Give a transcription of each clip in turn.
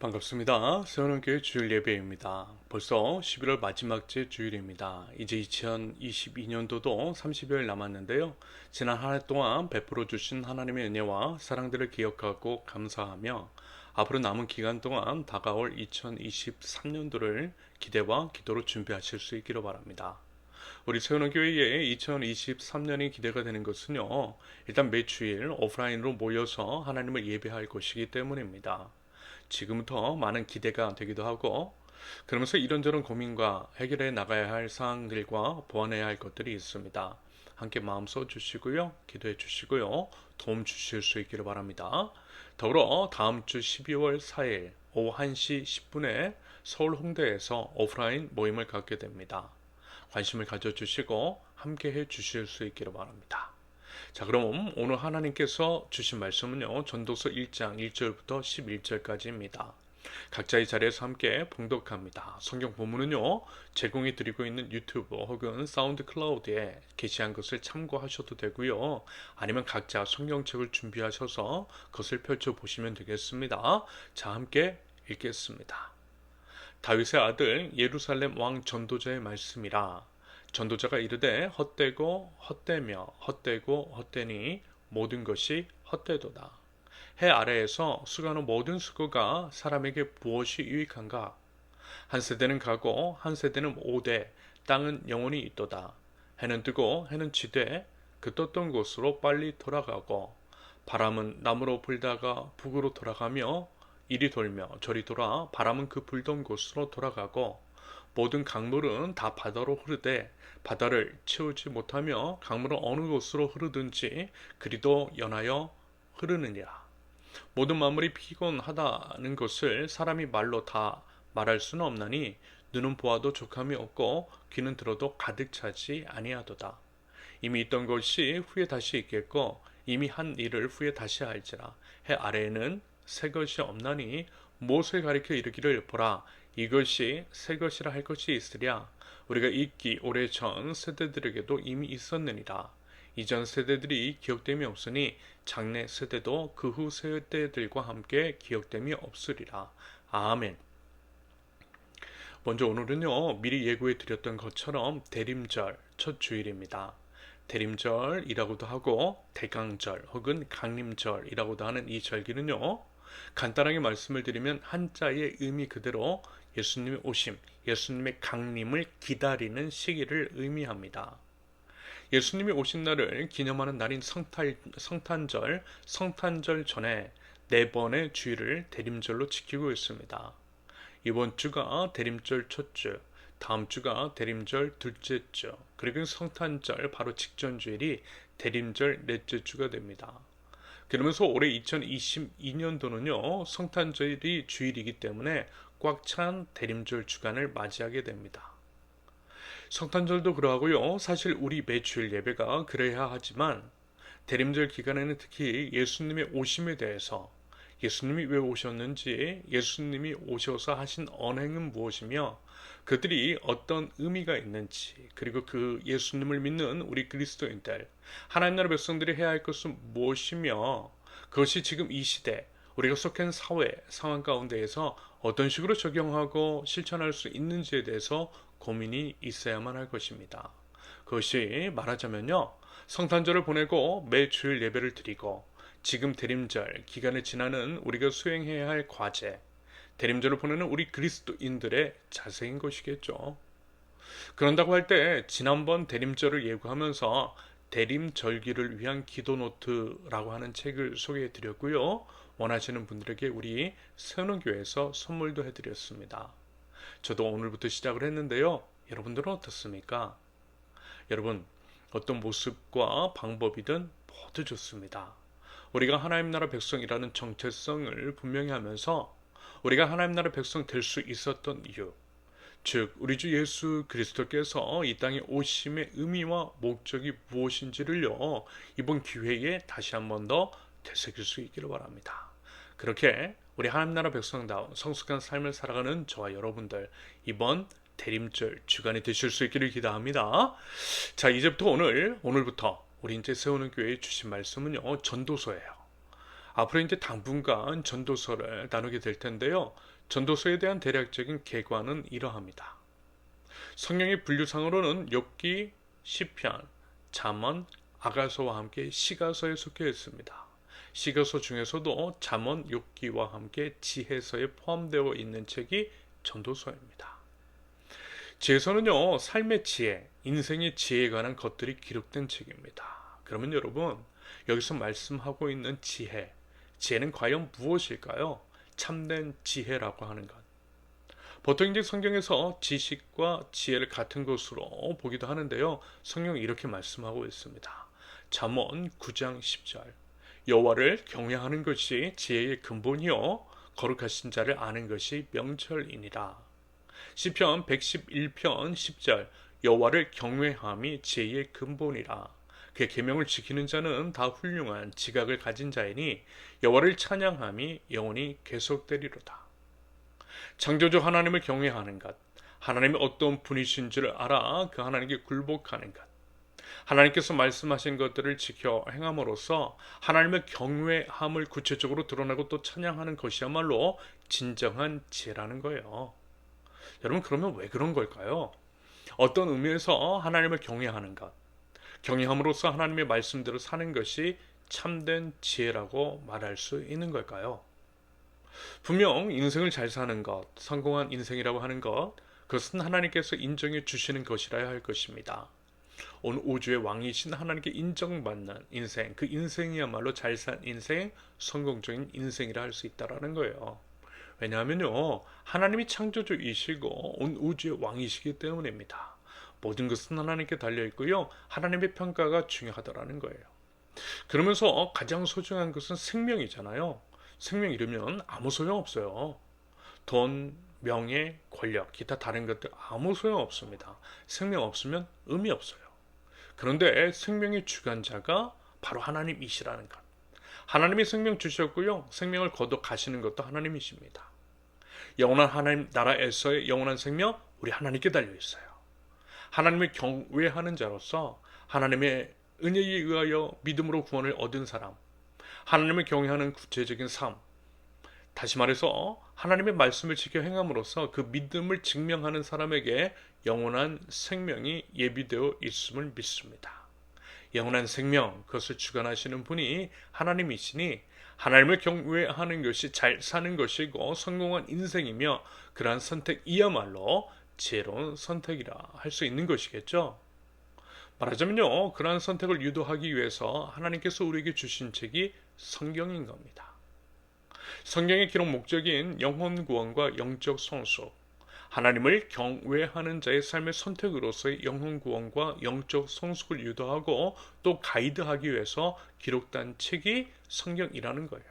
반갑습니다. 세원은교회 주일 예배입니다. 벌써 11월 마지막 째 주일입니다. 이제 2022년도도 30여일 남았는데요. 지난 한 해 동안 베풀어 주신 하나님의 은혜와 사랑들을 기억하고 감사하며 앞으로 남은 기간 동안 다가올 2023년도를 기대와 기도로 준비하실 수 있기를 바랍니다. 우리 세원교회의 2023년이 기대가 되는 것은요. 일단 매주일 오프라인으로 모여서 하나님을 예배할 것이기 때문입니다. 지금부터 많은 기대가 되기도 하고 그러면서 이런저런 고민과 해결해 나가야 할 사항들과 보완해야 할 것들이 있습니다. 함께 마음 써 주시고요. 기도해 주시고요. 도움 주실 수 있기를 바랍니다. 더불어 다음 주 12월 4일 오후 1시 10분에 서울 홍대에서 오프라인 모임을 갖게 됩니다. 관심을 가져주시고 함께 해 주실 수 있기를 바랍니다. 자, 그럼 오늘 하나님께서 주신 말씀은요. 전도서 1장 1절부터 11절까지입니다. 각자의 자리에서 함께 봉독합니다. 성경 본문은요. 제공해 드리고 있는 유튜브 혹은 사운드 클라우드에 게시한 것을 참고하셔도 되고요. 아니면 각자 성경책을 준비하셔서 그것을 펼쳐보시면 되겠습니다. 자, 함께 읽겠습니다. 다윗의 아들 예루살렘 왕 전도자의 말씀이라. 전도자가 이르되 헛되고 헛되며 헛되고 헛되니 모든 것이 헛되도다. 해 아래에서 수고하는 모든 수고가 사람에게 무엇이 유익한가? 한 세대는 가고 한 세대는 오되 땅은 영원히 있도다. 해는 뜨고 해는 지되 그 떴던 곳으로 빨리 돌아가고 바람은 남으로 불다가 북으로 돌아가며 이리 돌며 저리 돌아 바람은 그 불던 곳으로 돌아가고 모든 강물은 다 바다로 흐르되 바다를 채우지 못하며 강물은 어느 곳으로 흐르든지 그리도 연하여 흐르느니라. 모든 만물이 피곤하다는 것을 사람이 말로 다 말할 수는 없나니 눈은 보아도 족함이 없고 귀는 들어도 가득 차지 아니하도다. 이미 있던 것이 후에 다시 있겠고 이미 한 일을 후에 다시 할지라. 해 아래에는 새 것이 없나니 무엇을 가리켜 이르기를 보라 이것이 새 것이라 할 것이 있으랴. 우리가 있기 오래전 세대들에게도 이미 있었느니라. 이전 세대들이 기억됨이 없으니 장래 세대도 그 후 세대들과 함께 기억됨이 없으리라. 아멘. 먼저 오늘은요. 미리 예고해 드렸던 것처럼 대림절 첫 주일입니다. 대림절이라고도 하고 대강절 혹은 강림절이라고도 하는 이 절기는요. 간단하게 말씀을 드리면 한자의 의미 그대로 예수님의 오심, 예수님의 강림을 기다리는 시기를 의미합니다. 예수님이 오신 날을 기념하는 날인 성탄절 전에 네 번의 주일을 대림절로 지키고 있습니다. 이번 주가 대림절 첫 주, 다음 주가 대림절 둘째 주, 그리고 성탄절 바로 직전 주일이 대림절 넷째 주가 됩니다. 그러면서 올해 2022년도는요, 성탄절이 주일이기 때문에 꽉 찬 대림절 주간을 맞이하게 됩니다. 성탄절도 그러하고요, 사실 우리 매주일 예배가 그래야 하지만 대림절 기간에는 특히 예수님의 오심에 대해서 예수님이 왜 오셨는지, 예수님이 오셔서 하신 언행은 무엇이며 그들이 어떤 의미가 있는지, 그리고 그 예수님을 믿는 우리 그리스도인들, 하나님 나라 백성들이 해야 할 것은 무엇이며 그것이 지금 이 시대 우리가 속한 사회 상황 가운데에서 어떤 식으로 적용하고 실천할 수 있는지에 대해서 고민이 있어야만 할 것입니다. 그것이 말하자면요, 성탄절을 보내고 매 주일 예배를 드리고 지금 대림절 기간을 지나는 우리가 수행해야 할 과제, 대림절을 보내는 우리 그리스도인들의 자세인 것이겠죠. 그런다고 할 때 지난번 대림절을 예고하면서 대림절기를 위한 기도노트라고 하는 책을 소개해 드렸고요. 원하시는 분들에게 우리 세운교회에서 선물도 해드렸습니다. 저도 오늘부터 시작을 했는데요. 여러분들은 어떻습니까? 여러분, 어떤 모습과 방법이든 모두 좋습니다. 우리가 하나님 나라 백성이라는 정체성을 분명히 하면서 우리가 하나님 나라 백성 될 수 있었던 이유, 즉 우리 주 예수 그리스도께서 이 땅에 오심의 의미와 목적이 무엇인지를요, 이번 기회에 다시 한 번 더 되새길 수 있기를 바랍니다. 그렇게 우리 하나님 나라 백성다운 성숙한 삶을 살아가는 저와 여러분들, 이번 대림절 주간이 되실 수 있기를 기도합니다. 자, 이제부터 오늘부터 우리 이제 세우는 교회에 주신 말씀은요, 전도서예요. 앞으로 이제 당분간 전도서를 나누게 될 텐데요. 전도서에 대한 대략적인 계관은 이러합니다. 성경의 분류상으로는 욥기, 시편, 잠언, 아가서와 함께 시가서에 속해 있습니다. 시가서 중에서도 잠언, 욥기와 함께 지혜서에 포함되어 있는 책이 전도서입니다. 지혜서는요, 삶의 지혜, 인생의 지혜에 관한 것들이 기록된 책입니다. 그러면 여러분, 여기서 말씀하고 있는 지혜는 과연 무엇일까요? 참된 지혜라고 하는 것. 보통 이제 성경에서 지식과 지혜를 같은 것으로 보기도 하는데요. 성경이 이렇게 말씀하고 있습니다. 잠언 9장 10절. 여호와를 경외하는 것이 지혜의 근본이요 거룩하신 자를 아는 것이 명철이니라. 시편 111편 10절. 여호와를 경외함이 지혜의 근본이라. 그의 계명을 지키는 자는 다 훌륭한 지각을 가진 자이니 여호와를 찬양함이 영원히 계속되리로다. 창조주 하나님을 경외하는 것, 하나님이 어떤 분이신 줄 알아 그 하나님께 굴복하는 것, 하나님께서 말씀하신 것들을 지켜 행함으로써 하나님의 경외함을 구체적으로 드러내고 또 찬양하는 것이야말로 진정한 지혜라는 거예요. 여러분, 그러면 왜 그런 걸까요? 어떤 의미에서 하나님을 경외하는 것, 경외함으로써 하나님의 말씀대로 사는 것이 참된 지혜라고 말할 수 있는 걸까요? 분명 인생을 잘 사는 것, 성공한 인생이라고 하는 것, 그것은 하나님께서 인정해 주시는 것이라야 할 것입니다. 온 우주의 왕이신 하나님께 인정받는 인생, 그 인생이야말로 잘 산 인생, 성공적인 인생이라 할 수 있다는 거예요. 왜냐하면요, 하나님이 창조주이시고 온 우주의 왕이시기 때문입니다. 모든 것은 하나님께 달려있고요, 하나님의 평가가 중요하다는 거예요. 그러면서 가장 소중한 것은 생명이잖아요. 생명 잃으면 아무 소용 없어요. 돈, 명예, 권력, 기타 다른 것들 아무 소용 없습니다. 생명 없으면 의미 없어요. 그런데 생명의 주관자가 바로 하나님이시라는 것. 하나님이 생명 주셨고요. 생명을 거둬 가시는 것도 하나님이십니다. 영원한 하나님 나라에서의 영원한 생명, 우리 하나님께 달려 있어요. 하나님을 경외하는 자로서 하나님의 은혜에 의하여 믿음으로 구원을 얻은 사람, 하나님을 경외하는 구체적인 삶, 다시 말해서 하나님의 말씀을 지켜 행함으로써 그 믿음을 증명하는 사람에게 영원한 생명이 예비되어 있음을 믿습니다. 영원한 생명, 그것을 주관하시는 분이 하나님이시니 하나님을 경외하는 것이 잘 사는 것이고 성공한 인생이며 그러한 선택이야말로 지혜로운 선택이라 할 수 있는 것이겠죠. 말하자면요, 그러한 선택을 유도하기 위해서 하나님께서 우리에게 주신 책이 성경인 겁니다. 성경의 기록 목적인 영혼 구원과 영적 성숙, 하나님을 경외하는 자의 삶의 선택으로서의 영혼 구원과 영적 성숙을 유도하고 또 가이드하기 위해서 기록된 책이 성경이라는 거예요.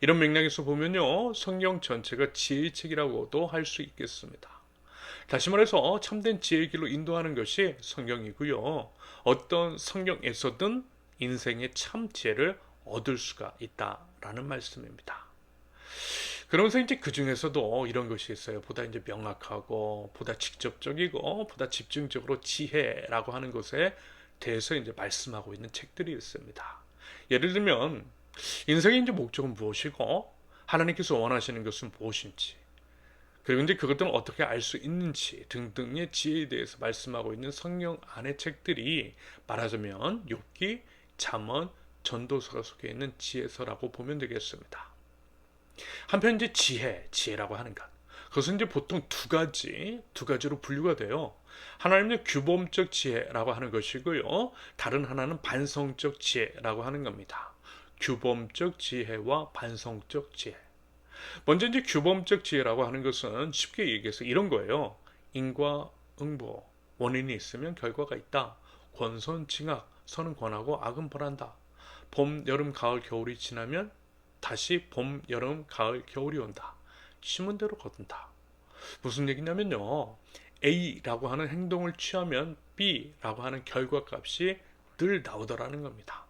이런 맥락에서 보면요, 성경 전체가 지혜의 책이라고도 할 수 있겠습니다. 다시 말해서 참된 지혜의 길로 인도하는 것이 성경이고요. 어떤 성경에서든 인생의 참 지혜를 얻을 수가 있다라는 말씀입니다. 그러면서 이제 그 중에서도 이런 것이 있어요. 보다 이제 명확하고, 보다 직접적이고, 보다 집중적으로 지혜라고 하는 것에 대해서 이제 말씀하고 있는 책들이 있습니다. 예를 들면, 인생의 이제 목적은 무엇이고, 하나님께서 원하시는 것은 무엇인지, 그리고 이제 그것들은 어떻게 알 수 있는지 등등의 지혜에 대해서 말씀하고 있는 성경 안의 책들이 말하자면 욥기, 잠언, 전도서가 속해 있는 지혜서라고 보면 되겠습니다. 한편 이제 지혜라고 하는 것, 그것은 이제 보통 두 가지로 분류가 돼요. 하나는 규범적 지혜라고 하는 것이고요. 다른 하나는 반성적 지혜라고 하는 겁니다. 규범적 지혜와 반성적 지혜. 먼저 이제 규범적 지혜라고 하는 것은 쉽게 얘기해서 이런 거예요. 인과 응보, 원인이 있으면 결과가 있다. 권선징악, 선은 권하고 악은 벌한다. 봄, 여름, 가을, 겨울이 지나면 다시 봄, 여름, 가을, 겨울이 온다. 심은 대로 거둔다. 무슨 얘기냐면요, A라고 하는 행동을 취하면 B라고 하는 결과값이 늘 나오더라는 겁니다.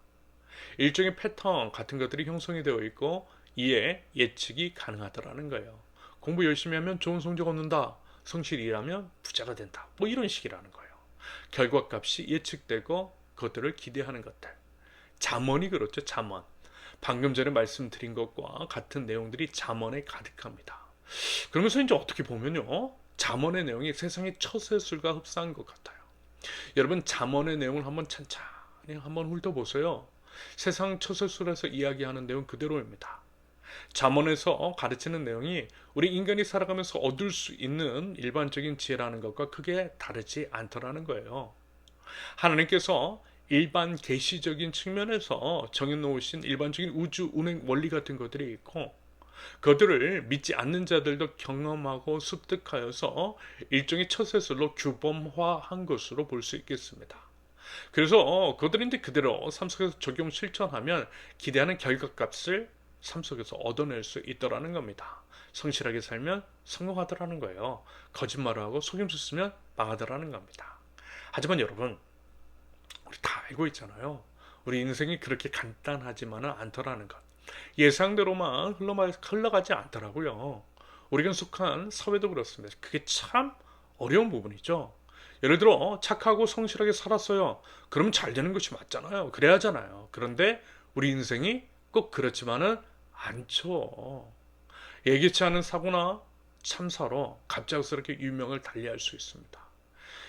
일종의 패턴 같은 것들이 형성이 되어 있고 이에 예측이 가능하더라는 거예요. 공부 열심히 하면 좋은 성적 얻는다. 성실히 일하면 부자가 된다. 뭐 이런 식이라는 거예요. 결과값이 예측되고 그것들을 기대하는 것들. 잠언이 그렇죠. 잠언. 방금 전에 말씀드린 것과 같은 내용들이 잠언에 가득합니다. 그러면서 이제 어떻게 보면요. 잠언의 내용이 세상의 처세술과 흡사한 것 같아요. 여러분 잠언의 내용을 한번 찬찬히 한번 훑어보세요. 세상 처세술에서 이야기하는 내용 그대로입니다. 잠언에서 가르치는 내용이 우리 인간이 살아가면서 얻을 수 있는 일반적인 지혜라는 것과 크게 다르지 않더라는 거예요. 하나님께서 일반 계시적인 측면에서 정해놓으신 일반적인 우주 운행 원리 같은 것들이 있고 그들을 믿지 않는 자들도 경험하고 습득하여서 일종의 처세술로 규범화한 것으로 볼 수 있겠습니다. 그래서 그들이 이제 그대로 삶 속에서 적용 실천하면 기대하는 결과값을 삶 속에서 얻어낼 수 있더라는 겁니다. 성실하게 살면 성공하더라는 거예요. 거짓말을 하고 속임수 쓰면 망하더라는 겁니다. 하지만 여러분, 우리 다 알고 있잖아요. 우리 인생이 그렇게 간단하지만은 않더라는 것. 예상대로만 흘러가지 않더라고요. 우리가 속한 사회도 그렇습니다. 그게 참 어려운 부분이죠. 예를 들어 착하고 성실하게 살았어요. 그러면 잘 되는 것이 맞잖아요. 그래야 하잖아요. 그런데 우리 인생이 꼭 그렇지만은 않죠. 예기치 않은 사고나 참사로 갑작스럽게 유명을 달리할 수 있습니다.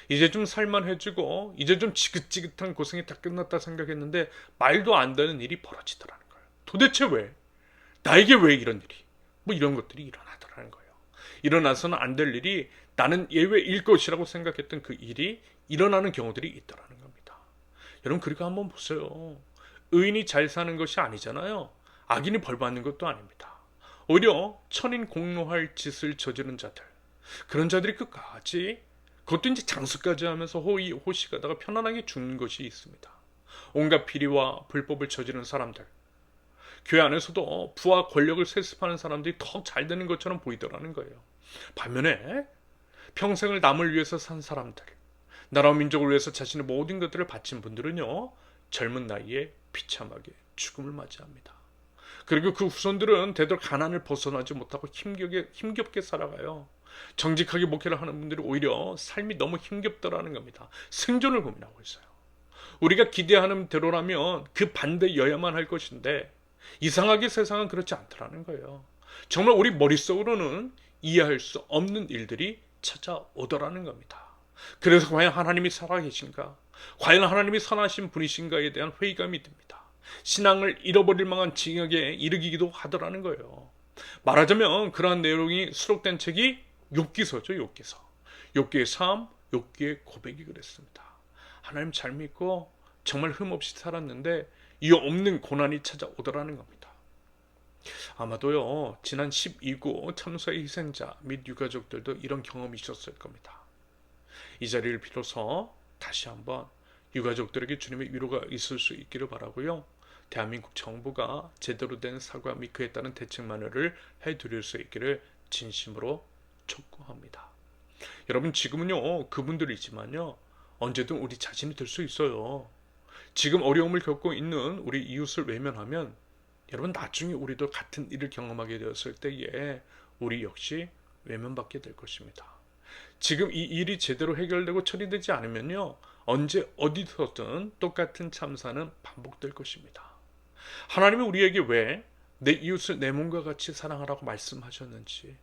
이제 좀 살만해지고 이제 좀 지긋지긋한 고생이 다 끝났다 생각했는데 말도 안 되는 일이 벌어지더라는 거예요. 도대체 왜? 나에게 왜 이런 일이? 뭐 이런 것들이 일어나더라는 거예요. 일어나서는 안 될 일이 나는 예외일 것이라고 생각했던 그 일이 일어나는 경우들이 있더라는 겁니다. 여러분 그러니까 한번 보세요. 의인이 잘 사는 것이 아니잖아요. 악인이 벌 받는 것도 아닙니다. 오히려 천인 공노할 짓을 저지른 자들, 그런 자들이 끝까지 그것도 이제 장수까지 하면서 호의호식하다가 편안하게 죽는 것이 있습니다. 온갖 비리와 불법을 저지른 사람들, 교회 안에서도 부와 권력을 세습하는 사람들이 더 잘 되는 것처럼 보이더라는 거예요. 반면에 평생을 남을 위해서 산 사람들, 나라와 민족을 위해서 자신의 모든 것들을 바친 분들은요, 젊은 나이에 비참하게 죽음을 맞이합니다. 그리고 그 후손들은 되도록 가난을 벗어나지 못하고 힘겹게 살아가요. 정직하게 목회를 하는 분들이 오히려 삶이 너무 힘겹더라는 겁니다. 생존을 고민하고 있어요. 우리가 기대하는 대로라면 그 반대여야만 할 것인데 이상하게 세상은 그렇지 않더라는 거예요. 정말 우리 머릿속으로는 이해할 수 없는 일들이 찾아오더라는 겁니다. 그래서 과연 하나님이 살아계신가? 과연 하나님이 선하신 분이신가에 대한 회의감이 듭니다. 신앙을 잃어버릴 만한 징역에 이르기도 하더라는 거예요. 말하자면 그러한 내용이 수록된 책이 욥기서죠. 욥기서. 욥기의 삶, 욥기의 고백이 그랬습니다. 하나님 잘 믿고 정말 흠없이 살았는데 이 없는 고난이 찾아오더라는 겁니다. 아마도요 지난 12구 참사의 희생자 및 유가족들도 이런 경험이 있었을 겁니다. 이 자리를 빌어서 다시 한번 유가족들에게 주님의 위로가 있을 수 있기를 바라고요. 대한민국 정부가 제대로 된 사과 및 그에 따른 대책만을 해드릴 수 있기를 진심으로 촉구합니다. 여러분 지금은요 그분들이지만요 언제든 우리 자신이 될 수 있어요. 지금 어려움을 겪고 있는 우리 이웃을 외면하면 여러분 나중에 우리도 같은 일을 경험하게 되었을 때에 우리 역시 외면받게 될 것입니다. 지금 이 일이 제대로 해결되고 처리되지 않으면요 언제 어디서든 똑같은 참사는 반복될 것입니다. 하나님은 우리에게 왜 내 이웃을 내 몸과 같이 사랑하라고 말씀하셨는지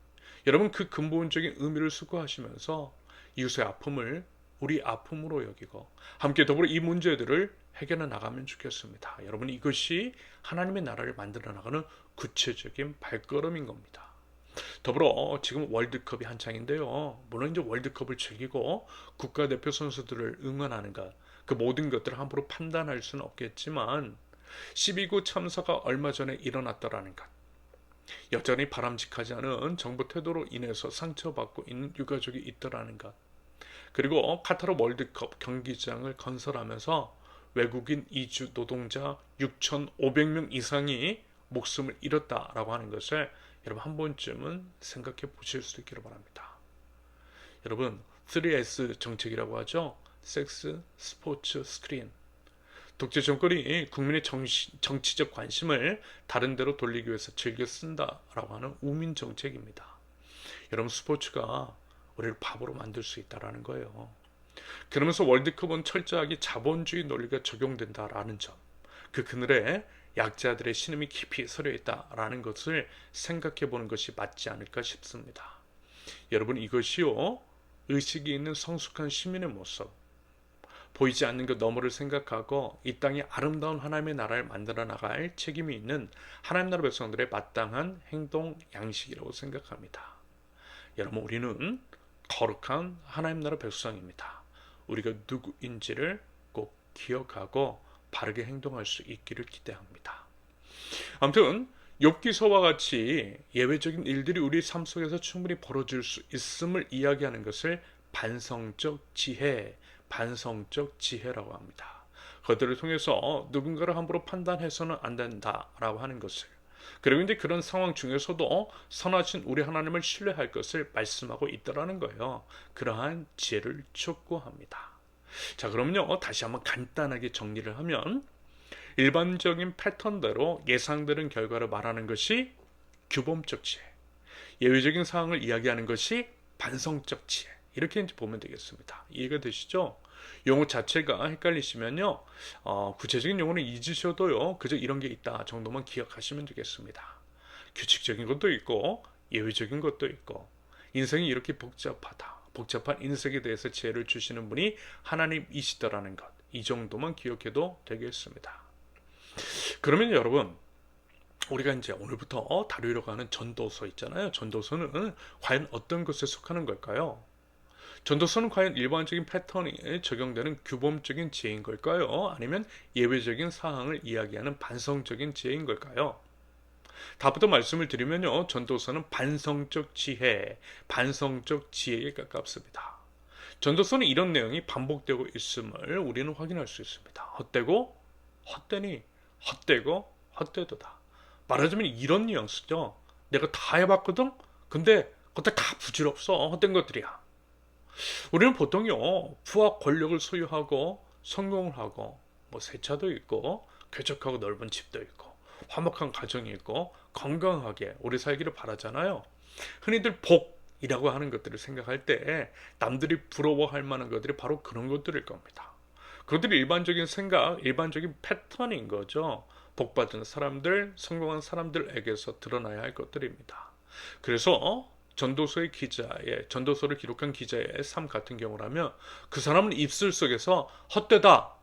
여러분 그 근본적인 의미를 수고하시면서 이웃의 아픔을 우리 아픔으로 여기고 함께 더불어 이 문제들을 해결해 나가면 좋겠습니다. 여러분 이것이 하나님의 나라를 만들어 나가는 구체적인 발걸음인 겁니다. 더불어 지금 월드컵이 한창인데요. 물론 이제 월드컵을 즐기고 국가대표 선수들을 응원하는 것, 그 모든 것들을 함부로 판단할 수는 없겠지만 12구 참사가 얼마 전에 일어났다라는 것, 여전히 바람직하지 않은 정부 태도로 인해서 상처받고 있는 유가족이 있더라는 것, 그리고 카타르 월드컵 경기장을 건설하면서 외국인 이주 노동자 6,500명 이상이 목숨을 잃었다라고 하는 것을 여러분 한 번쯤은 생각해 보실 수 있기를 바랍니다. 여러분 3S 정책이라고 하죠. 섹스, 스포츠, 스크린. 독재 정권이 국민의 정치적 관심을 다른 데로 돌리기 위해서 즐겨 쓴다라고 하는 우민 정책입니다. 여러분 스포츠가 우리를 바보로 만들 수 있다라는 거예요. 그러면서 월드컵은 철저하게 자본주의 논리가 적용된다라는 점. 그 그늘에 약자들의 신음이 깊이 서려 있다라는 것을 생각해 보는 것이 맞지 않을까 싶습니다. 여러분, 이것이요, 의식이 있는 성숙한 시민의 모습, 보이지 않는 것 너머를 생각하고 이 땅에 아름다운 하나님의 나라를 만들어 나갈 책임이 있는 하나님 나라 백성들의 마땅한 행동 양식이라고 생각합니다. 여러분, 우리는 거룩한 하나님 나라 백성입니다. 우리가 누구인지를 꼭 기억하고 바르게 행동할 수 있기를 기대합니다. 아무튼 욥기서와 같이 예외적인 일들이 우리 삶 속에서 충분히 벌어질 수 있음을 이야기하는 것을 반성적 지혜라고 합니다. 그들을 통해서 누군가를 함부로 판단해서는 안 된다라고 하는 것을, 그리고 이제 그런 상황 중에서도 선하신 우리 하나님을 신뢰할 것을 말씀하고 있더라는 거예요. 그러한 지혜를 촉구합니다. 자, 그럼요, 다시 한번 간단하게 정리를 하면, 일반적인 패턴대로 예상되는 결과를 말하는 것이 규범적 지혜, 예외적인 상황을 이야기하는 것이 반성적 지혜, 이렇게 이제 보면 되겠습니다. 이해가 되시죠? 용어 자체가 헷갈리시면요, 구체적인 용어는 잊으셔도요, 그저 이런 게 있다 정도만 기억하시면 되겠습니다. 규칙적인 것도 있고 예외적인 것도 있고, 인생이 이렇게 복잡한 인생에 대해서 지혜를 주시는 분이 하나님이시더라는 것, 이 정도만 기억해도 되겠습니다. 그러면 여러분, 우리가 이제 오늘부터 다루려고 하는 전도서 있잖아요. 전도서는 과연 어떤 것에 속하는 걸까요? 전도서는 과연 일반적인 패턴에 적용되는 규범적인 지혜인 걸까요? 아니면 예외적인 사항을 이야기하는 반성적인 지혜인 걸까요? 답부터 말씀을 드리면요, 전도서는 반성적 지혜에 가깝습니다. 전도서는 이런 내용이 반복되고 있음을 우리는 확인할 수 있습니다. 헛되고 헛되니, 헛되고 헛되도다. 말하자면 이런 뉘앙스죠. 내가 다 해봤거든? 근데 그것도 다 부질없어. 헛된 것들이야. 우리는 보통요, 부와 권력을 소유하고 성공을 하고 뭐 새 차도 있고 쾌적하고 넓은 집도 있고 화목한 가정이 있고 건강하게 오래 살기를 바라잖아요. 흔히들 복이라고 하는 것들을 생각할 때 남들이 부러워할 만한 것들이 바로 그런 것들일 겁니다. 그것들이 일반적인 생각, 일반적인 패턴인 거죠. 복받은 사람들, 성공한 사람들에게서 드러나야 할 것들입니다. 그래서 전도서를 기록한 기자의 삶 같은 경우라면 그 사람은 입술 속에서 헛되다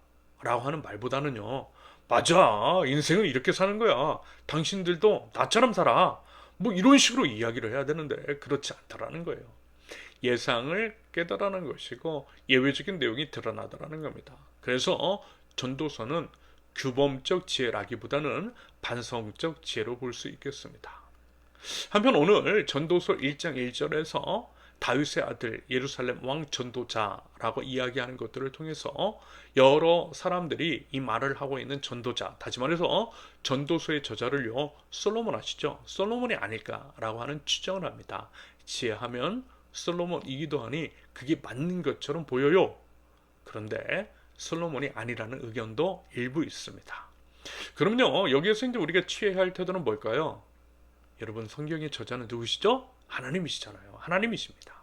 라고 하는 말보다는요, 맞아, 인생은 이렇게 사는 거야, 당신들도 나처럼 살아, 뭐 이런 식으로 이야기를 해야 되는데 그렇지 않다라는 거예요. 예상을 깨달아는 것이고 예외적인 내용이 드러나더라는 겁니다. 그래서 전도서는 규범적 지혜라기보다는 반성적 지혜로 볼 수 있겠습니다. 한편 오늘 전도서 1장 1절에서 다윗의 아들 예루살렘 왕 전도자라고 이야기하는 것들을 통해서 여러 사람들이 이 말을 하고 있는 전도자, 다시 말해서 전도서의 저자를요, 솔로몬 아시죠? 솔로몬이 아닐까라고 하는 추정을 합니다. 지혜하면 솔로몬이기도 하니 그게 맞는 것처럼 보여요. 그런데 솔로몬이 아니라는 의견도 일부 있습니다. 그럼요, 여기에서 이제 우리가 취해야 할 태도는 뭘까요? 여러분, 성경의 저자는 누구시죠? 하나님이시잖아요. 하나님이십니다.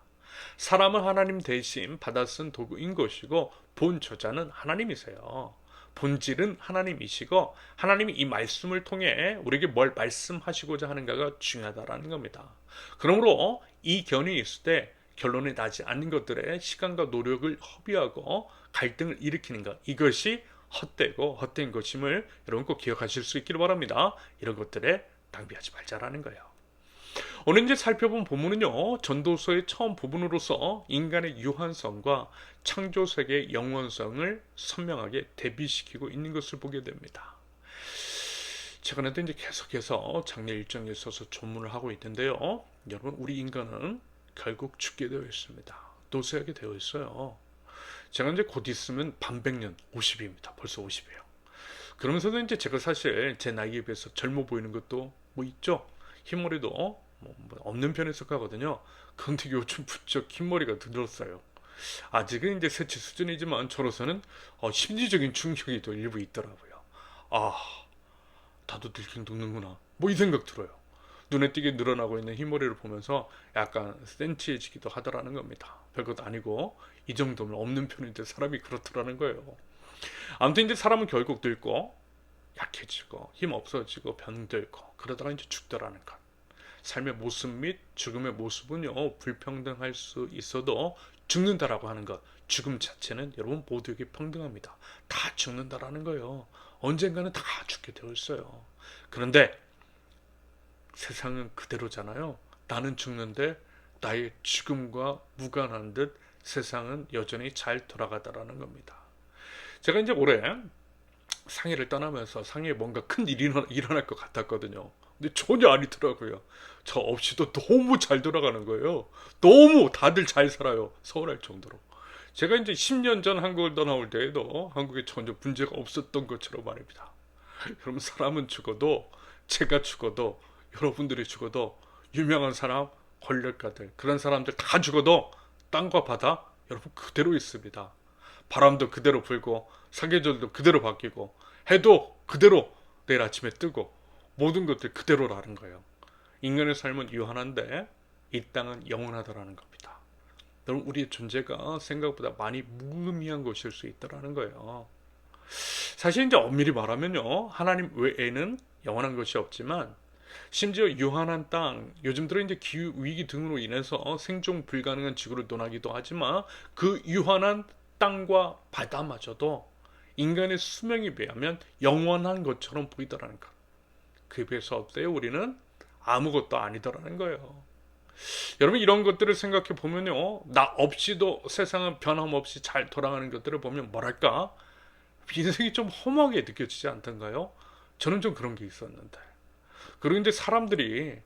사람은 하나님 대신 받아 쓴 도구인 것이고 본 저자는 하나님이세요. 본질은 하나님이시고 하나님이 이 말씀을 통해 우리에게 뭘 말씀하시고자 하는가가 중요하다라는 겁니다. 그러므로 이 견이 있을 때 결론이 나지 않는 것들에 시간과 노력을 허비하고 갈등을 일으키는 것, 이것이 헛되고 헛된 것임을 여러분 꼭 기억하실 수 있기를 바랍니다. 이런 것들에 낭비하지 말자라는 거예요. 오늘 이제 살펴본 본문은요, 전도서의 처음 부분으로서 인간의 유한성과 창조 세계의 영원성을 선명하게 대비시키고 있는 것을 보게 됩니다. 최근에도 이제 계속해서 장례 일정에 있어서 조문을 하고 있는데요, 여러분, 우리 인간은 결국 죽게 되어 있습니다. 노쇠하게 되어 있어요. 제가 이제 곧 있으면 반백년, 50입니다. 벌써 50이에요. 그러면서도 이제 제가 사실 제 나이에 비해서 젊어 보이는 것도 뭐 있죠. 흰머리도 뭐 없는 편에 속하거든요. 그런데 요즘 부쩍 흰머리가 들었어요. 아직은 이제 세치 수준이지만 저로서는 심리적인 충격이 또 일부 있더라고요. 아, 나도 늙긴 늙는구나, 뭐 이 생각 들어요. 눈에 띄게 늘어나고 있는 흰머리를 보면서 약간 센치해지기도 하더라는 겁니다. 별것도 아니고 이 정도면 없는 편인데 사람이 그렇더라는 거예요. 아무튼 이제 사람은 결국 늙고 약해지고 힘 없어지고 병들고 그러다가 이제 죽더라는 것. 삶의 모습 및 죽음의 모습은요 불평등할 수 있어도 죽는다라고 하는 것. 죽음 자체는 여러분 모두에게 평등합니다. 다 죽는다라는 거예요. 언젠가는 다 죽게 되어 있어요. 그런데 세상은 그대로잖아요. 나는 죽는데 나의 죽음과 무관한 듯 세상은 여전히 잘 돌아가다라는 겁니다. 제가 이제 올해 상해를 떠나면서 상해에 뭔가 큰 일이 일어날 것 같았거든요. 근데 전혀 아니더라고요. 저 없이도 너무 잘 돌아가는 거예요. 너무 다들 잘 살아요. 서운할 정도로. 제가 이제 10년 전 한국을 떠나올 때에도 한국에 전혀 문제가 없었던 것처럼 말입니다. 여러분 사람은 죽어도 제가 죽어도 여러분들이 죽어도 유명한 사람 권력가들 그런 사람들 다 죽어도 땅과 바다 여러분 그대로 있습니다. 바람도 그대로 불고 사계절도 그대로 바뀌고 해도 그대로 내일 아침에 뜨고 모든 것들 그대로라는 거예요. 인간의 삶은 유한한데 이 땅은 영원하다라는 겁니다. 여러분 우리의 존재가 생각보다 많이 무의미한 것일 수 있다라는 거예요. 사실 이제 엄밀히 말하면요 하나님 외에는 영원한 것이 없지만 심지어 유한한 땅 요즘 들어 이제 기후 위기 등으로 인해서 생존 불가능한 지구를 논하기도 하지만 그 유한한 땅과 바다마저도 인간의 수명에 비하면 영원한 것처럼 보이더라는 것. 그에 비해서 어때요? 우리는 아무것도 아니더라는 거예요. 여러분 이런 것들을 생각해 보면요 나 없이도 세상은 변함없이 잘 돌아가는 것들을 보면 뭐랄까 인생이 좀 험하게 느껴지지 않던가요? 저는 좀 그런 게 있었는데. 그리고 이제 사람들이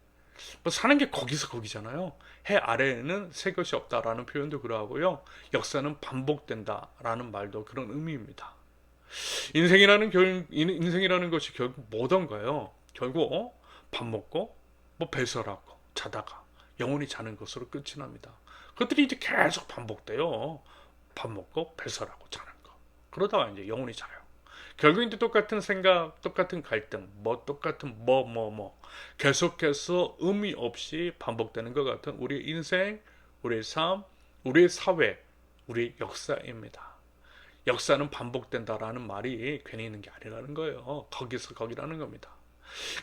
뭐 사는 게 거기서 거기잖아요. 해 아래에는 새 것이 없다라는 표현도 그러하고요. 역사는 반복된다라는 말도 그런 의미입니다. 인생이라는 것이 결국 뭐던가요? 결국 밥 먹고 뭐 배설하고 자다가 영원히 자는 것으로 끝이 납니다. 그것들이 이제 계속 반복돼요. 밥 먹고 배설하고 자는 거. 그러다가 이제 영원히 자요. 결국 이제 똑같은 생각, 똑같은 갈등, 똑같은 계속해서 의미 없이 반복되는 것 같은 우리의 인생, 우리의 삶, 우리의 사회, 우리의 역사입니다. 역사는 반복된다라는 말이 괜히 있는 게 아니라는 거예요. 거기서 거기라는 겁니다.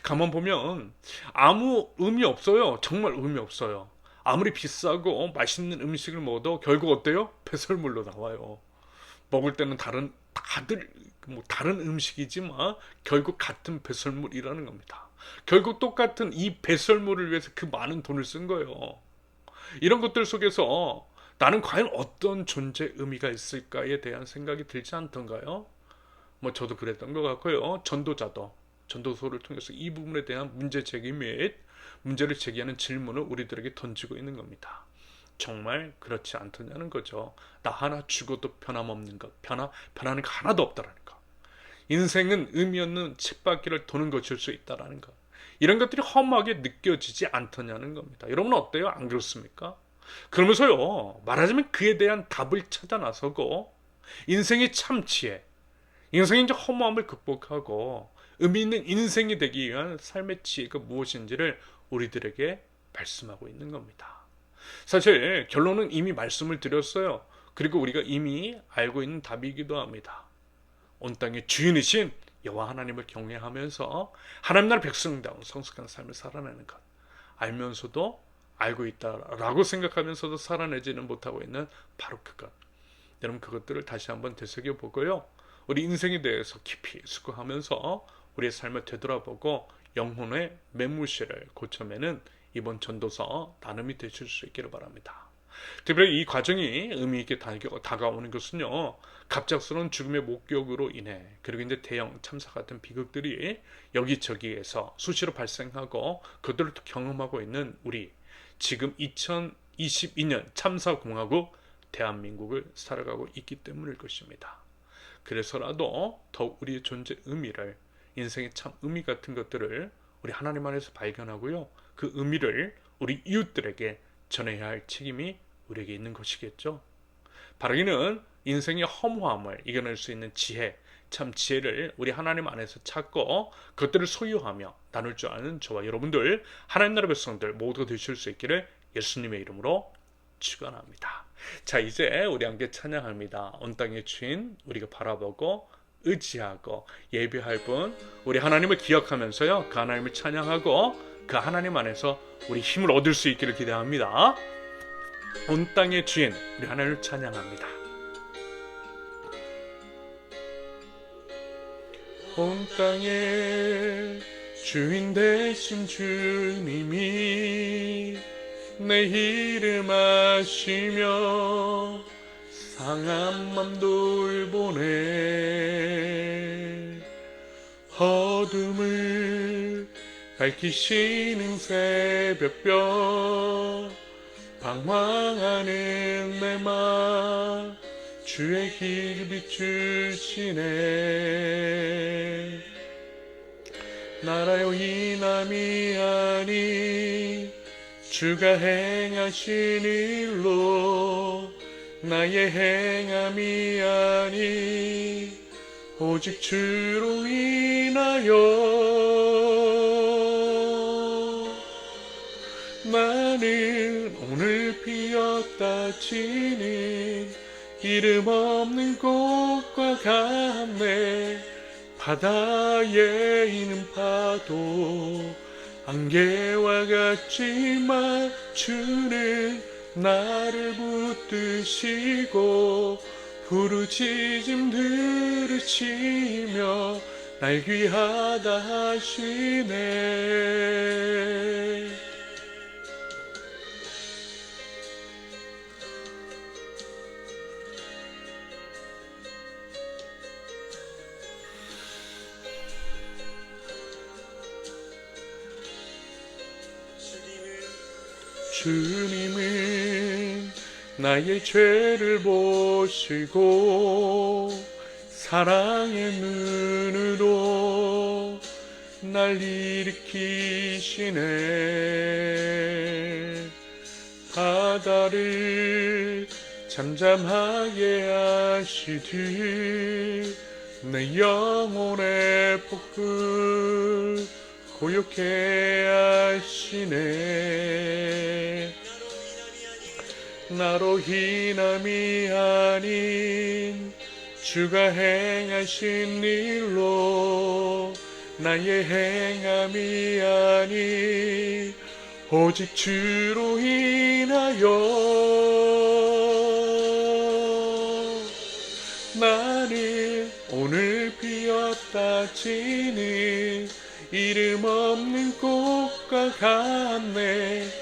가만 보면 아무 의미 없어요. 정말 의미 없어요. 아무리 비싸고 맛있는 음식을 먹어도 결국 어때요? 배설물로 나와요. 먹을 때는 다들 다른 음식이지만 결국 같은 배설물이라는 겁니다. 결국 똑같은 이 배설물을 위해서 그 많은 돈을 쓴 거예요. 이런 것들 속에서 나는 과연 어떤 존재 의미가 있을까에 대한 생각이 들지 않던가요? 뭐 저도 그랬던 것 같고요. 전도자도 전도서를 통해서 이 부분에 대한 문제 제기 및 문제를 제기하는 질문을 우리들에게 던지고 있는 겁니다. 정말 그렇지 않더냐는 거죠. 나 하나 죽어도 변함없는 것, 변하는 거 하나도 없다라는 거. 인생은 의미 없는 쳇바퀴를 도는 것일 수 있다라는 것. 이런 것들이 험하게 느껴지지 않더냐는 겁니다. 여러분 어때요? 안 그렇습니까? 그러면서요, 말하자면 그에 대한 답을 찾아 나서고 인생의 참치에 인생의 이제 허무함을 극복하고 의미 있는 인생이 되기 위한 삶의 지혜가 무엇인지를 우리들에게 말씀하고 있는 겁니다. 사실 결론은 이미 말씀을 드렸어요. 그리고 우리가 이미 알고 있는 답이기도 합니다. 온 땅의 주인이신 여호와 하나님을 경외하면서 하나님 나라 백성다운 성숙한 삶을 살아내는 것. 알면서도 알고 있다라고 생각하면서도 살아내지는 못하고 있는 바로 그것. 여러분 그것들을 다시 한번 되새겨보고요. 우리 인생에 대해서 깊이 숙고하면서 우리의 삶을 되돌아보고 영혼의 매무실을 고쳐매는 이번 전도서 나눔이 되실 수 있기를 바랍니다. 특별히 이 과정이 의미 있게 다가오는 것은요. 갑작스러운 죽음의 목격으로 인해 그리고 이제 대형 참사 같은 비극들이 여기저기에서 수시로 발생하고 그들을 경험하고 있는 우리 지금 2022년 참사공화국 대한민국을 살아가고 있기 때문일 것입니다. 그래서라도 더욱 우리의 존재 의미를 인생의 참 의미 같은 것들을 우리 하나님 안에서 발견하고요. 그 의미를 우리 이웃들에게 전해야 할 책임이 우리에게 있는 것이겠죠. 바라기는 인생의 허무함을 이겨낼 수 있는 지혜, 참 지혜를 우리 하나님 안에서 찾고 그것들을 소유하며 나눌 줄 아는 저와 여러분들 하나님 나라 백성들 모두가 되실 수 있기를 예수님의 이름으로 축원합니다. 자 이제 우리 함께 찬양합니다. 온 땅의 주인 우리가 바라보고 의지하고 예배할 분, 우리 하나님을 기억하면서요, 그 하나님을 찬양하고 그 하나님 안에서 우리 힘을 얻을 수 있기를 기대합니다. 온 땅의 주인 우리 하나님을 찬양합니다. 온 땅의 주인 되신 주님이 내 이름 아시며 상한 맘 돌보네. 어둠을 밝히시는 새벽별 방황하는 내 맘 주의 길 비추시네. 나라여 이남이 아니 주가 행하신 일로 나의 행함이 아니 오직 주로 인하여 나는 오늘 피었다 지는 이름 없는 꽃과 같네. 바다에 있는 파도 안개와 같지만 주는 나를 붙드시고 부르짖음 들으시며 날 귀하다 하시네. 주님은 나의 죄를 보시고 사랑의 눈으로 날 일으키시네. 바다를 잠잠하게 하시듯 내 영혼의 폭풍 고요케 하시네. 나로 인함이 아닌 주가 행하신 일로 나의 행함이 아니 오직 주로 인하여 나는 오늘 피었다 지는 이름 없는 꽃과 같네.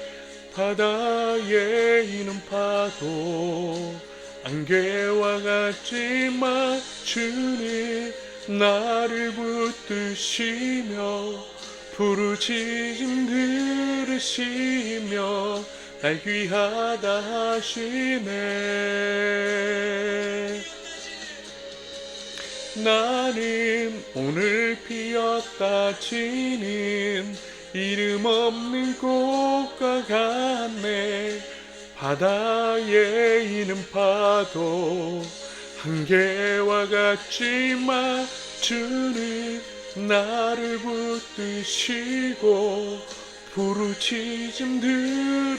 바다에 있는 파도 안개와 같지만 주는 나를 붙드시며 부르짖음 들으시며 날 귀하다 하시네. 나는 오늘 피었다 지는 이름 없는 꽃과 같네. 바다에 있는 파도 한계와 같지만 주는 나를 붙드시고 부르짖음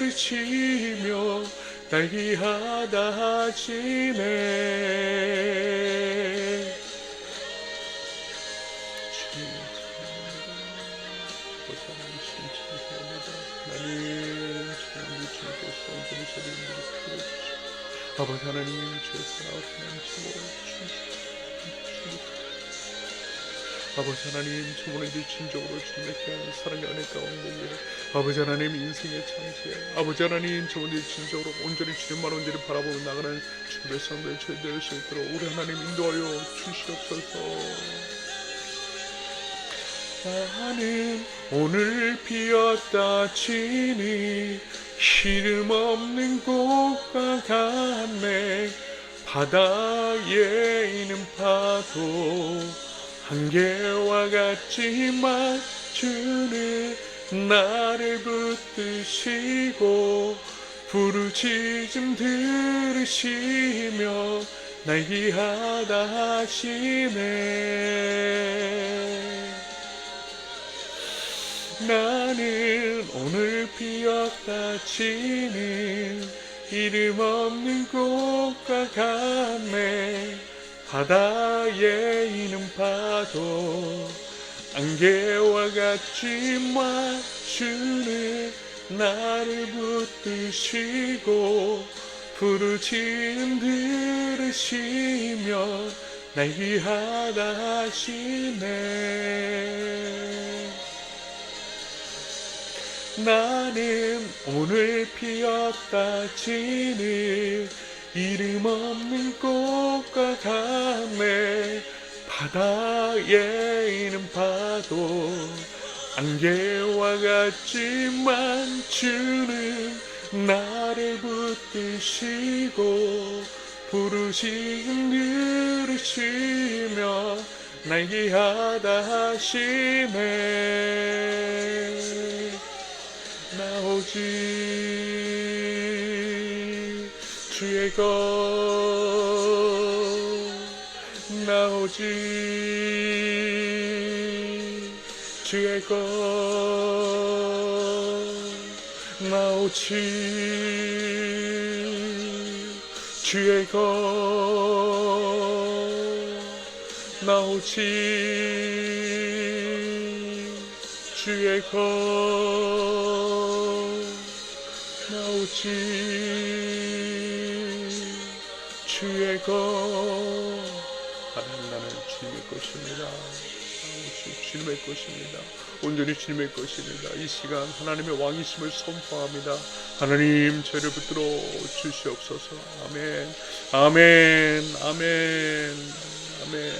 들으시며 날 귀하다 하시네. 아버지 하나님, 주의 사랑하시는 아버지 하나님, 저번에 진정으로 주님의 귀한 사랑의 은혜 가운데 아버지 하나님 인생의 창시에 아버지 하나님 저번에 진정으로 온전히 주님만 온전히 바라보고 나가는 주님의 성도의 죄 될 수 있도록 우리 하나님 인도하여 주시옵소서. 나는 오늘 피었다 지니 이름 없는 꽃과 같네. 바다에 있는 파도 한계와 같지만 주는 나를 붙드시고 부르짖음 들으시며 날 귀하다 하시네. 나는 오늘 피었다 지는 이름 없는 꽃과 같네. 바다에 있는 파도 안개와 같지만 주는 나를 붙드시고 부르짖음 들으시며 날 위하다 하시네. 나는 오늘 피었다 지는 이름 없는 꽃과 같네. 바다에 있는 파도 안개와 같지만 주는 나를 붙드시고 부르짖음 들으시며 날 위하다 하시네. 나 오직 주의 것, 나 오직 주의 것, 나 오직 주의 것, 나 오직 주의 것, 나 오직 주의 것. 하나님, 나는 주님의 것입니다. 주님의 것입니다. 온전히 주님의 것입니다. 이 시간 하나님의 왕이심을 선포합니다. 하나님, 저를 붙들어 주시옵소서. 아멘, 아멘, 아멘, 아멘.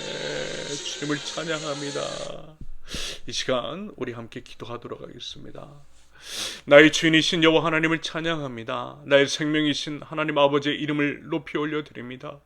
주님을 찬양합니다. 이 시간 우리 함께 기도하도록 하겠습니다. 나의 주인이신 여호와 하나님을 찬양합니다. 나의 생명이신 하나님 아버지의 이름을 높이 올려드립니다.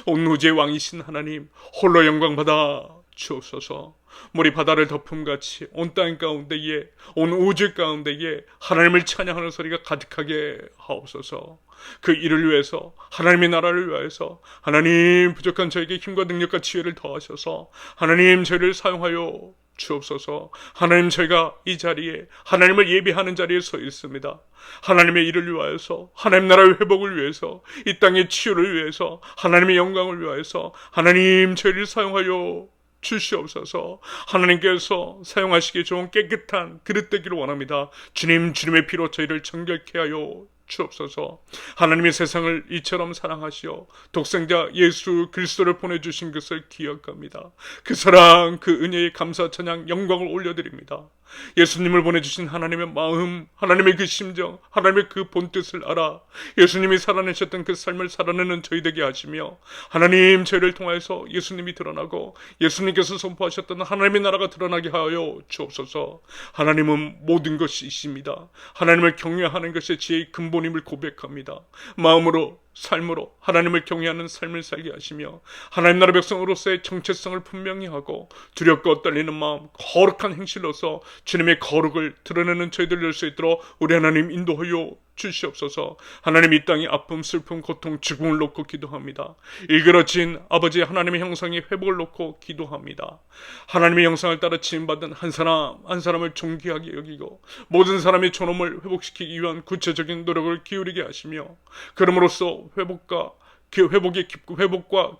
온 우주의 왕이신 하나님, 홀로 영광 받아 주옵소서. 물이 바다를 덮음같이 온 땅 가운데에, 온 우주 가운데에 하나님을 찬양하는 소리가 가득하게 하옵소서. 그 일을 위해서, 하나님의 나라를 위해서 하나님, 부족한 저에게 힘과 능력과 지혜를 더하셔서 하나님, 저희를 사용하여 주옵소서. 하나님, 저희가 이 자리에 하나님을 예배하는 자리에 서 있습니다. 하나님의 일을 위하여서, 하나님 나라의 회복을 위해서, 이 땅의 치유를 위해서, 하나님의 영광을 위하여서 하나님, 저희를 사용하여 주시옵소서. 하나님께서 사용하시기에 좋은 깨끗한 그릇 되기를 원합니다. 주님, 주님의 피로 저희를 정결케 하여 주옵소서. 하나님의 세상을 이처럼 사랑하시어 독생자 예수 그리스도를 보내주신 것을 기억합니다. 그 사랑, 그 은혜의 감사 찬양 영광을 올려드립니다. 예수님을 보내주신 하나님의 마음, 하나님의 그 심정, 하나님의 그 본뜻을 알아 예수님이 살아내셨던 그 삶을 살아내는 저희 되게 하시며, 하나님, 저희를 통하여서 예수님이 드러나고 예수님께서 선포하셨던 하나님의 나라가 드러나게 하여 주옵소서. 하나님은 모든 것이십니다. 하나님을 경외하는 것이 지혜의 근본임을 고백합니다. 마음으로, 삶으로 하나님을 경외하는 삶을 살게 하시며, 하나님 나라 백성으로서의 정체성을 분명히 하고 두렵고 떨리는 마음, 거룩한 행실로서 주님의 거룩을 드러내는 저희들 될 수 있도록 우리 하나님 인도하여 주시옵소서. 하나님, 이 땅의 아픔, 슬픔, 고통, 죽음을 놓고 기도합니다. 일그러진 아버지 하나님의 형상의 회복을 놓고 기도합니다. 하나님의 형상을 따라 지음받은 한 사람 한 사람을 존귀하게 여기고 모든 사람의 존엄을 회복시키기 위한 구체적인 노력을 기울이게 하시며, 그럼으로써 회복과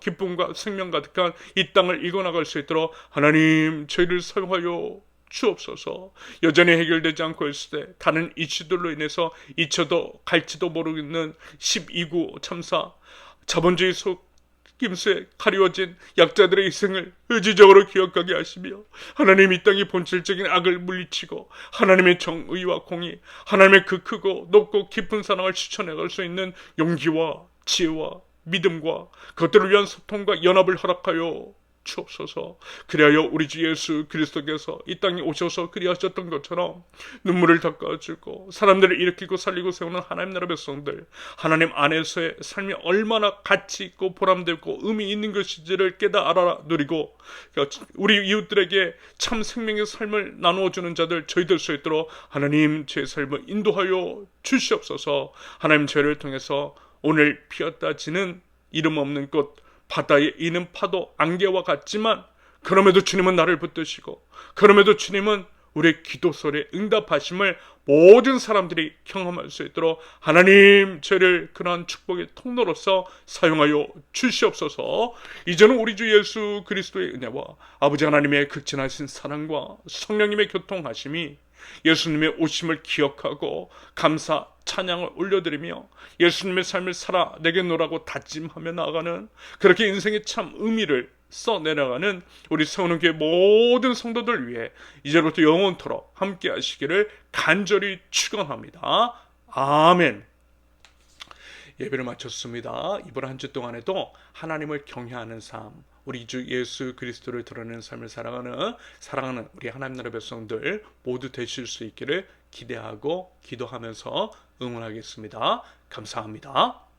기쁨과 생명 가득한 이 땅을 이겨나갈 수 있도록 하나님, 저희를 사용하여 주옵소서. 여전히 해결되지 않고 있을 때 다른 이슈들로 인해서 잊혀도 갈지도 모르겠는 12구 참사, 자본주의 속임수에 가리워진 약자들의 희생을 의지적으로 기억하게 하시며, 하나님, 이 땅의 본질적인 악을 물리치고 하나님의 정의와 공의, 하나님의 그 크고 높고 깊은 사랑을 실천해갈 수 있는 용기와 지혜와 믿음과 그것들을 위한 소통과 연합을 허락하여 주옵소서. 그리하여 우리 주 예수 그리스도께서 이 땅에 오셔서 그리하셨던 것처럼 눈물을 닦아주고 사람들을 일으키고 살리고 세우는 하나님 나라 백성들, 하나님 안에서의 삶이 얼마나 가치 있고 보람되고 의미 있는 것인지를 깨달아 알아 누리고 우리 이웃들에게 참 생명의 삶을 나누어주는 자들 저희 될 수 있도록 하나님, 제 삶을 인도하여 주시옵소서. 하나님, 저희를 통해서 오늘 피었다 지는 이름 없는 꽃, 바다에 이는 파도, 안개와 같지만 그럼에도 주님은 나를 붙드시고, 그럼에도 주님은 우리의 기도 소리에 응답하심을 모든 사람들이 경험할 수 있도록 하나님 저를 그러한 축복의 통로로서 사용하여 주시옵소서. 이제는 우리 주 예수 그리스도의 은혜와 아버지 하나님의 극진하신 사랑과 성령님의 교통하심이 예수님의 오심을 기억하고 감사 찬양을 올려드리며 예수님의 삶을 살아내겠노라고 다짐하며 나아가는, 그렇게 인생의 참 의미를 써내려가는 우리 세우는교회 모든 성도들 위해 이제부터 영원토록 함께 하시기를 간절히 축원합니다. 아멘. 예배를 마쳤습니다. 이번 한 주 동안에도 하나님을 경외하는 삶, 우리 주 예수 그리스도를 드러내는 삶을 사랑하는 우리 하나님 나라 백성들 모두 되실 수 있기를 기대하고 기도하면서 응원하겠습니다. 감사합니다.